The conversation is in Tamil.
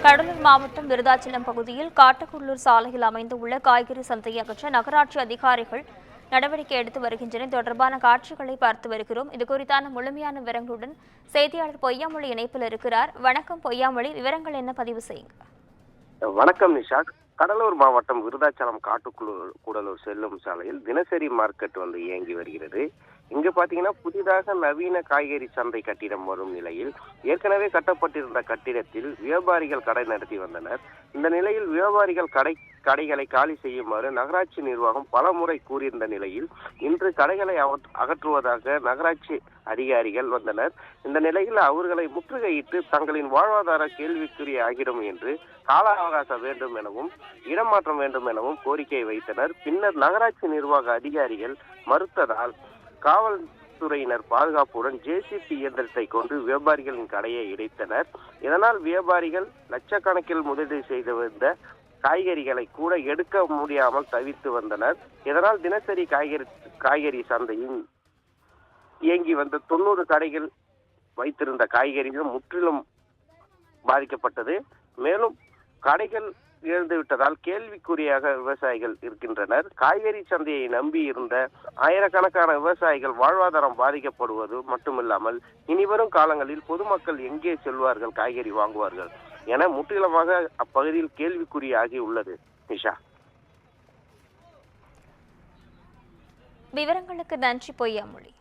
கடலூர் மாவட்டம் விருதாச்சலம் பகுதியில் காட்டுக்குள்ளூர் சாலையில் அமைந்துள்ள காய்கறி சந்தையை அகற்ற நகராட்சி அதிகாரிகள் நடவடிக்கை எடுத்து வருகின்றனர். தொடர்பான காட்சிகளை பார்த்து வருகிறோம். இது குறித்தான முழுமையான விவரங்களுடன் செய்தியாளர் பொய்யாமொழி இணைப்பில் இருக்கிறார். வணக்கம் பொய்யாமொழி, விவரங்கள் என்ன பதிவு செய்யுங்க. வணக்கம் நிஷா. கடலூர் மாவட்டம் விருதாச்சலம் காட்டுக்குள்ளூர் செல்லும் சாலையில் தினசரி மார்க்கெட் இயங்கி வருகிறது. இங்கு பாத்தீங்கன்னா புதிதாக நவீன காய்கறி சந்தை கட்டிடம் வரும் நிலையில் ஏற்கனவே கட்டப்பட்டிருந்த கட்டிடத்தில் வியாபாரிகள் கடை நடத்தி வந்தனர். இந்த நிலையில் வியாபாரிகள் கடைகளை காலி செய்யுமாறு நகராட்சி நிர்வாகம் பல முறை கூறியிருந்த நிலையில் இன்று கடைகளை அகற்றுவதாக நகராட்சி அதிகாரிகள் வந்தனர். இந்த நிலையில் அவர்களை முற்றுகையிட்டு தங்களின் வாழ்வாதார கேள்விக்குறி ஆகிடும் என்று கால அவகாசம் வேண்டும் எனவும் இடமாற்றம் வேண்டும் எனவும் கோரிக்கை வைத்தனர். பின்னர் நகராட்சி நிர்வாக அதிகாரிகள் மறுத்ததால் காவல்துறையினர் பாதுகாப்புடன் ஜேசிபி இயந்திரத்தை கொண்டு வியாபாரிகளின் கடையை இடைத்தனர். இதனால் வியாபாரிகள் லட்சக்கணக்கில் முதலீடு செய்து வந்த காய்கறிகளை கூட எடுக்க முடியாமல் தவித்து வந்தனர். இதனால் தினசரி காய்கறி சந்தையில் இயங்கி வந்த 90 கடைகள் வைத்திருந்த காய்கறிகள் முற்றிலும் பாதிக்கப்பட்டது. மேலும் கடைகள் இழந்துவிட்டதால் கேள்விக்குறியாக விவசாயிகள் இருக்கின்றனர். காய்கறி சந்தையை நம்பி இருந்த ஆயிரக்கணக்கான விவசாயிகள் வாழ்வாதாரம் பாதிக்கப்படுவது மட்டுமில்லாமல் இனிவரும் காலங்களில் பொதுமக்கள் எங்கே செல்வார்கள், காய்கறி வாங்குவார்கள் என முற்றிலுமாக அப்பகுதியில் கேள்விக்குறியாகி உள்ளது. நிஷா, விவரங்களுக்கு நன்றி பொய்யாமொழி.